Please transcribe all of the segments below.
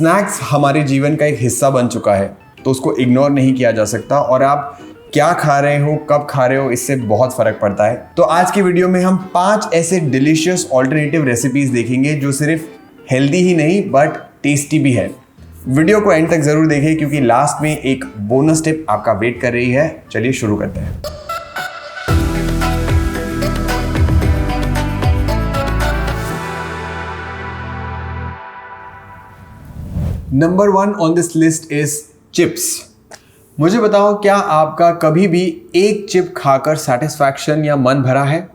Snacks हमारे जीवन का एक हिस्सा बन चुका है, तो उसको इग्नोर नहीं किया जा सकता और आप क्या खा रहे हो, कब खा रहे हो, इससे बहुत फर्क पड़ता है। तो आज की वीडियो में हम 5 ऐसे डिलीशियस ऑल्टरनेटिव रेसिपीज देखेंगे जो सिर्फ हेल्दी ही नहीं बट टेस्टी भी है। वीडियो को एंड तक जरूर देखें क्योंकि लास्ट में एक बोनस टिप आपका वेट कर रही है। चलिए शुरू करते हैं। Number 1 on this list is chips. मुझे बताओ, क्या आपका कभी भी एक चिप खाकर सेटिस्फैक्शन या मन भरा है?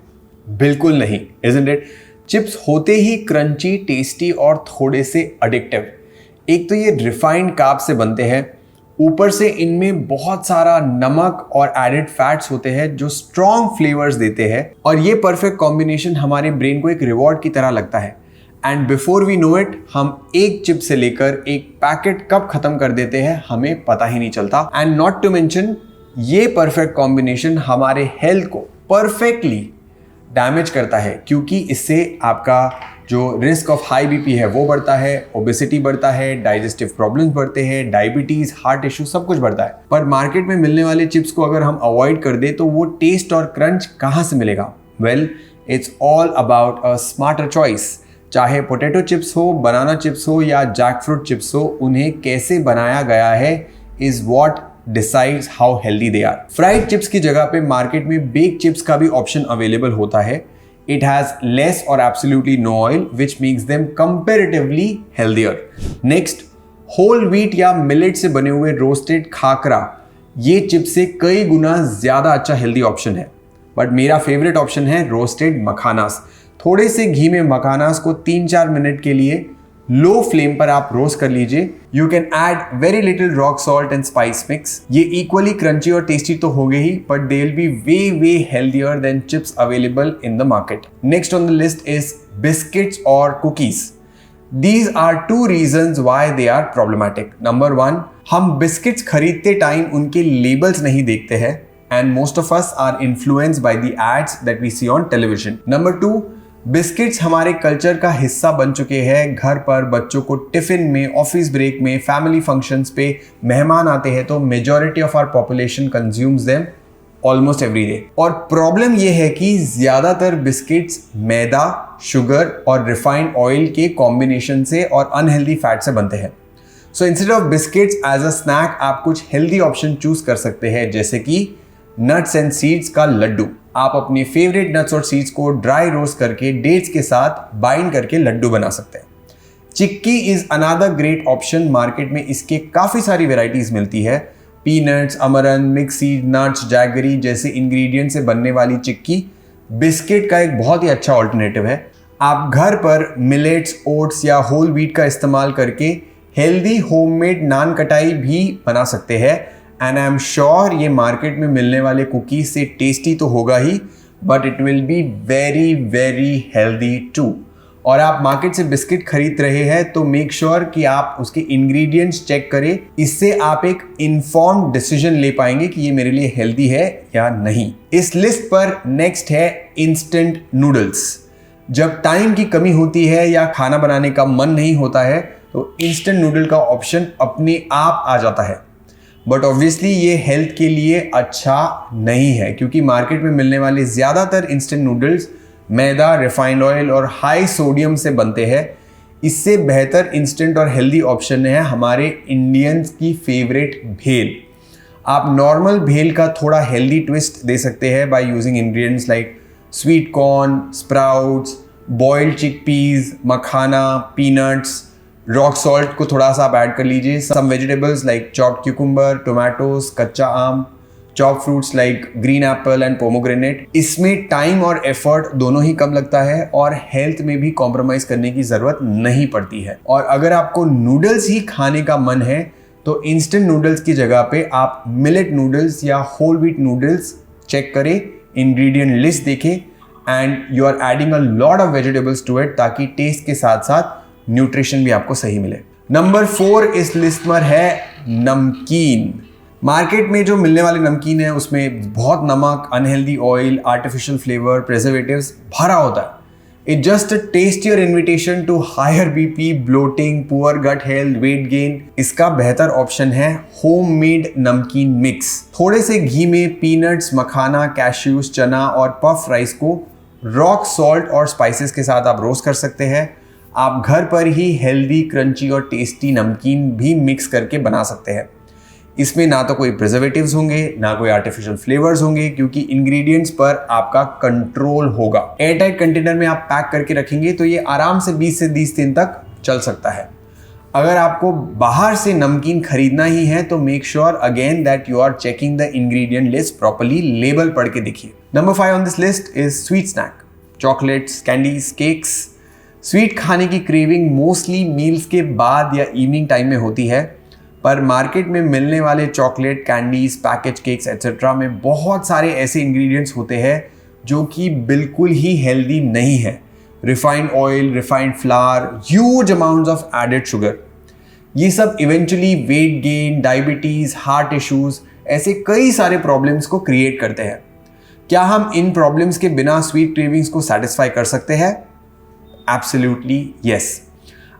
बिल्कुल नहीं, इजंट इट? चिप्स होते ही क्रंची, टेस्टी और थोड़े से एडिक्टिव। एक तो ये रिफाइंड कार्ब से बनते हैं, ऊपर से इनमें बहुत सारा नमक और एडेड फैट्स होते हैं जो स्ट्रॉन्ग फ्लेवर्स देते हैं, और ये परफेक्ट कॉम्बिनेशन हमारे ब्रेन को एक रिवॉर्ड की तरह लगता है। And before we know it, हम एक चिप से लेकर एक पैकेट कब खत्म कर देते हैं हमें पता ही नहीं चलता। एंड नॉट टू मेंशन, ये परफेक्ट कॉम्बिनेशन हमारे हेल्थ को परफेक्टली डैमेज करता है, क्योंकि इससे आपका जो रिस्क ऑफ हाई बीपी है वो बढ़ता है, ओबेसिटी बढ़ता है, डाइजेस्टिव प्रॉब्लम्स बढ़ते हैं, डायबिटीज, हार्ट इश्यू सब कुछ बढ़ता है। पर मार्केट में मिलने वाले चिप्स को अगर हम अवॉइड कर दे तो वो टेस्ट और क्रंच कहाँ से मिलेगा? Well, it's all about a smarter choice. चाहे पोटैटो चिप्स हो, बनाना चिप्स हो या जैकफ्रूट चिप्स हो, उन्हें कैसे बनाया गया है is what decides how healthy they are. Fried chips की जगह पे मार्केट में बेक चिप्स का भी ऑप्शन अवेलेबल होता है। इट हैज लेस और absolutely no oil which makes them comparatively healthier. Next, whole wheat या मिलेट से बने हुए रोस्टेड खाकरा। ये चिप्स से कई गुना ज्यादा अच्छा हेल्दी ऑप्शन है, बट मेरा फेवरेट ऑप्शन है रोस्टेड मखानास। थोड़े से घी में मखानास को 3-4 मिनट के लिए लो फ्लेम पर आप रोस्ट कर लीजिए। You can add very little rock salt and spice mix. ये इक्वली क्रंची और टेस्टी तो हो गए ही, but they will be way healthier than chips available in the market. Next on the list is biscuits और cookies. These are 2 reasons why they are problematic. Number 1, हम biscuits खरीदते time उनके labels नहीं देखते हैं, and most of us are influenced by the ads that we see on television. Number 2, biscuits हमारे culture का हिस्सा बन चुके हैं। घर पर बच्चों को टिफिन में, ऑफिस ब्रेक में, फैमिली फंक्शंस पे मेहमान आते हैं तो majority of our population consumes them almost every day. और प्रॉब्लम यह है कि ज्यादातर बिस्किट्स मैदा, शुगर और रिफाइंड ऑयल के कॉम्बिनेशन से और अनहेल्दी फैट से बनते हैं। So instead of biscuits as a snack आप कुछ हेल्दी ऑप्शन चूज कर सकते हैं, जैसे कि नट्स एंड सीड्स का लड्डू। आप अपने फेवरेट नट्स और सीड्स को ड्राई रोस्ट करके डेट्स के साथ बाइंड करके लड्डू बना सकते हैं। Chikki is another great option. Market में इसके काफ़ी सारी वेराइटीज़ मिलती है। Peanuts, amaranth, mix seed nuts, jaggery जैसे इंग्रेडिएंट से बनने वाली चिक्की बिस्किट का एक बहुत ही अच्छा ऑल्टरनेटिव है। आप घर पर मिलेट्स, ओट्स या होल व्हीट का इस्तेमाल करके हेल्दी होममेड नान कटाई भी बना सकते हैं। एंड आई एम श्योर ये मार्केट में मिलने वाले कुकीज से टेस्टी तो होगा ही, but it will be very very healthy too. और आप मार्केट से बिस्किट खरीद रहे हैं तो मेक श्योर कि आप उसके इंग्रेडिएंट्स चेक करें। इससे आप एक इन्फॉर्म्ड डिसीजन ले पाएंगे कि ये मेरे लिए हेल्दी है या नहीं। इस लिस्ट पर नेक्स्ट है इंस्टेंट नूडल्स। जब टाइम की कमी होती है या खाना बनाने का मन नहीं होता है तो इंस्टेंट नूडल का ऑप्शन अपने आप आ जाता है, बट ऑब्वियसली ये हेल्थ के लिए अच्छा नहीं है, क्योंकि मार्केट में मिलने वाले ज़्यादातर इंस्टेंट नूडल्स मैदा, रिफाइंड ऑयल और हाई सोडियम से बनते हैं। इससे बेहतर इंस्टेंट और हेल्दी ऑप्शन है हमारे इंडियंस की फेवरेट भेल। आप नॉर्मल भेल का थोड़ा हेल्दी ट्विस्ट दे सकते हैं by using ingredients like sweet corn, sprouts, boiled chickpeas, makhana, peanuts, rock salt को थोड़ा सा आप ऐड कर लीजिए। Some vegetables like chopped cucumber, tomatoes, कच्चा आम, chop fruits like green apple and pomegranate. इसमें टाइम और एफर्ट दोनों ही कम लगता है और हेल्थ में भी कॉम्प्रोमाइज करने की जरूरत नहीं पड़ती है। और अगर आपको नूडल्स ही खाने का मन है तो इंस्टेंट नूडल्स की जगह पे आप मिलेट नूडल्स या होल व्हीट नूडल्स चेक करें, इंग्रेडिएंट लिस्ट देखें and you are adding a lot of vegetables to it, ताकि टेस्ट के साथ साथ न्यूट्रिशन भी आपको सही मिले। नंबर 4 इस लिस्ट पर है नमकीन। मार्केट में जो मिलने वाले नमकीन है उसमें बहुत नमक, unhealthy oil, artificial flavour, preservatives भरा होता है। It's just a tastier invitation to higher BP, bloating, poor gut health, weight gain. इसका बेहतर ऑप्शन है होममेड नमकीन मिक्स। थोड़े से घी में पीनट्स, मखाना, कैश्यूज, चना और पफ राइस को रॉक सॉल्ट और स्पाइसेस के साथ आप रोस्ट कर सकते हैं। आप घर पर ही हेल्दी, क्रंची और टेस्टी नमकीन भी मिक्स करके बना सकते हैं। इसमें ना तो कोई प्रिजर्वेटिव्स होंगे, ना कोई आर्टिफिशियल फ्लेवर्स होंगे, क्योंकि इंग्रेडिएंट्स पर आपका कंट्रोल होगा। एयरटाइट कंटेनर में आप पैक करके रखेंगे तो ये आराम से 20 से 30 दिन तक चल सकता है। अगर आपको बाहर से नमकीन खरीदना ही है तो make sure again that you are checking the ingredient list properly, label पढ़ के देखिए। Number 5 on this list is sweet snack, chocolates, candies, cakes. Sweet खाने की क्रेविंग मोस्टली मील्स के बाद या इवनिंग टाइम में होती है, पर मार्केट में मिलने वाले chocolate, candies, package cakes etcetera में बहुत सारे ऐसे इंग्रेडिएंट्स होते हैं जो कि बिल्कुल ही हेल्दी नहीं है। Refined oil, refined flour, huge amounts of added sugar, ये सब eventually weight gain, diabetes, heart issues, ऐसे कई सारे प्रॉब्लम्स को क्रिएट करते हैं। क्या हम इन प्रॉब्लम्स के बिना स्वीट क्रेविंग्स को सेटिस्फाई कर सकते हैं? Absolutely yes.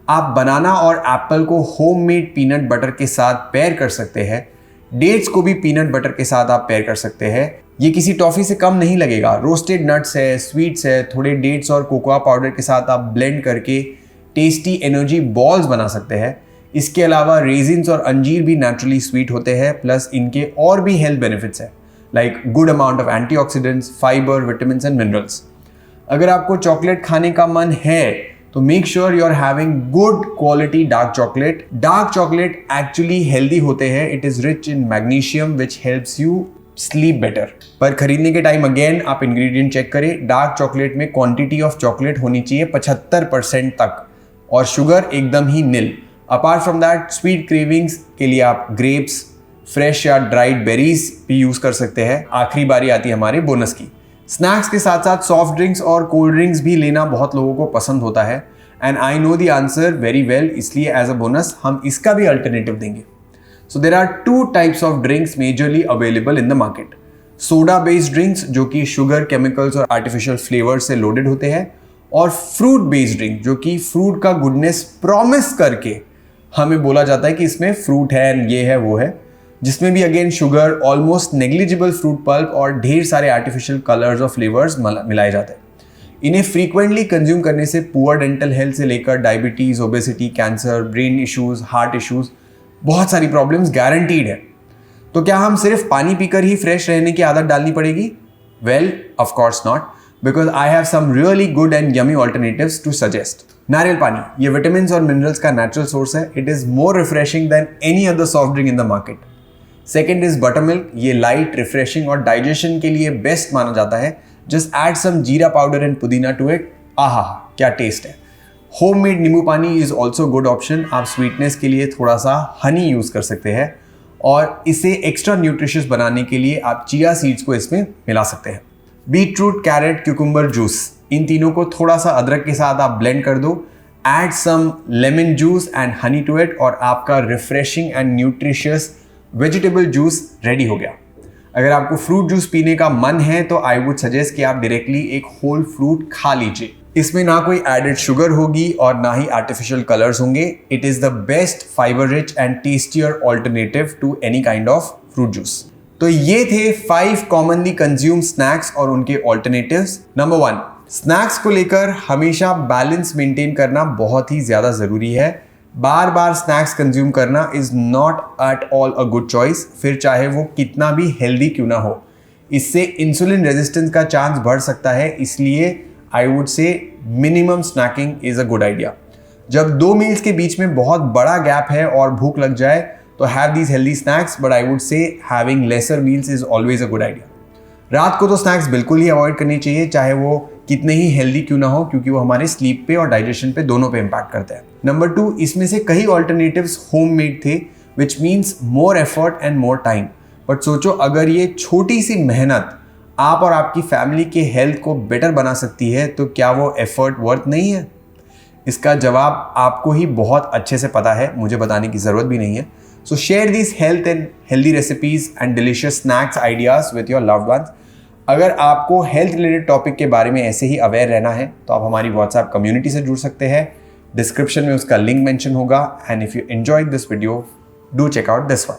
आप बनाना और एप्पल को होममेड पीनट बटर के साथ पेयर कर सकते हैं। डेट्स को भी पीनट बटर के साथ आप पेयर कर सकते हैं। ये किसी टॉफ़ी से कम नहीं लगेगा। रोस्टेड नट्स है, स्वीट्स है, थोड़े डेट्स और कोकोआ पाउडर के साथ आप ब्लेंड करके टेस्टी एनर्जी बॉल्स बना सकते हैं। इसके अलावा रेजिन्स और अंजीर भी नेचुरली स्वीट होते हैं, प्लस इनके और भी हेल्थ बेनिफिट्स हैं, like good amount of antioxidants, fibre, vitamins and minerals. अगर आपको चॉकलेट खाने का मन है तो make sure you are having good quality dark chocolate. Dark chocolate actually healthy होते हैं। It is rich in magnesium which helps you sleep better. पर खरीदने के टाइम अगेन आप इंग्रेडिएंट चेक करें। डार्क चॉकलेट में क्वांटिटी ऑफ चॉकलेट होनी चाहिए 75% तक और शुगर एकदम ही नील। Apart from that sweet cravings के लिए आप ग्रेप्स, फ्रेश या ड्राइड बेरीज भी यूज कर सकते हैं। आखिरी बारी आती है हमारे बोनस की। स्नैक्स के साथ साथ सॉफ्ट ड्रिंक्स और कोल्ड ड्रिंक्स भी लेना बहुत लोगों को पसंद होता है and I know the answer very well, इसलिए एज अ बोनस हम इसका भी अल्टरनेटिव देंगे। So there are 2 types of drinks majorly available in the market. Soda based drinks जो कि शुगर, केमिकल्स और आर्टिफिशियल फ्लेवर्स से लोडेड होते हैं, और फ्रूट बेस्ड ड्रिंक जो कि फ्रूट का गुडनेस प्रॉमिस करके हमें बोला जाता है कि इसमें फ्रूट है, ये है, वो है, जिसमें भी again sugar, almost negligible fruit pulp और ढेर सारे आर्टिफिशियल कलर्स और फ्लेवर्स मिलाए जाते हैं। इन्हें फ्रीक्वेंटली कंज्यूम करने से पुअर डेंटल हेल्थ से लेकर diabetes, obesity, cancer, brain issues, heart issues, बहुत सारी प्रॉब्लम्स गारंटीड है। तो क्या हम सिर्फ पानी पीकर ही फ्रेश रहने की आदत डालनी पड़ेगी? Well, of course not, because I have some really good and yummy alternatives to suggest. नारियल पानी, ये विटामिन और मिनरल्स का नेचुरल सोर्स है। It is more refreshing than any other soft drink in the market. Second is buttermilk, ये light, refreshing और digestion के लिए बेस्ट माना जाता है। जस्ट ऐड सम जीरा पाउडर एंड पुदीना टू इट, आहा क्या टेस्ट है। होममेड नींबू पानी इज ऑल्सो गुड ऑप्शन। आप स्वीटनेस के लिए थोड़ा सा हनी यूज कर सकते हैं और इसे एक्स्ट्रा न्यूट्रिशियस बनाने के लिए आप चिया सीड्स को इसमें मिला सकते हैं। बीटरूट, कैरेट, क्यूकम्बर जूस, इन तीनों को थोड़ा सा अदरक के साथ आप ब्लेंड कर दो, add some lemon juice and honey to it और आपका refreshing and nutritious vegetable juice ready हो गया। अगर आपको फ्रूट जूस पीने का मन है तो आई वुड सजेस्ट कि आप डायरेक्टली एक होल फ्रूट खा लीजिए। इसमें ना कोई एडेड शुगर होगी और ना ही आर्टिफिशियल कलर्स होंगे। It is the best fibre rich and tastier alternative to any kind of fruit juice. तो ये थे 5 कॉमनली कंज्यूम स्नैक्स और उनके ऑल्टरनेटिव्स। नंबर 1, स्नैक्स को लेकर हमेशा बैलेंस मेंटेन करना बहुत ही ज्यादा जरूरी है। बार बार स्नैक्स कंज्यूम करना is not at all a good choice, फिर चाहे वो कितना भी हेल्दी क्यों ना हो। इससे इंसुलिन रेजिस्टेंस का चांस बढ़ सकता है, इसलिए I would say minimum snacking is a good idea. जब 2 मील्स के बीच में बहुत बड़ा गैप है और भूख लग जाए तो have these healthy snacks, but I would से having laser meals is always a good idea. रात को तो स्नैक्स बिल्कुल ही अवॉइड करनी चाहिए, चाहे वो कितने ही हेल्दी क्यों ना हो, क्योंकि वो हमारे स्लीप पे और डाइजेशन पे दोनों पे इम्पैक्ट करते हैं। नंबर 2, इसमें से कई ऑल्टरनेटिव्स होममेड थे, which means more effort and more time. But सोचो, अगर ये छोटी सी मेहनत आप और आपकी फैमिली के हेल्थ को बेटर बना सकती है तो क्या वो एफर्ट वर्थ नहीं है? इसका जवाब आपको ही बहुत अच्छे से पता है, मुझे बताने की ज़रूरत भी नहीं है। So share these health and healthy recipes and delicious snacks ideas with your loved ones. अगर आपको हेल्थ रिलेटेड टॉपिक के बारे में ऐसे ही अवेयर रहना है तो आप हमारी व्हाट्सएप कम्युनिटी से जुड़ सकते हैं। डिस्क्रिप्शन में उसका लिंक मेंशन होगा। And if you enjoyed this video, do check out this one.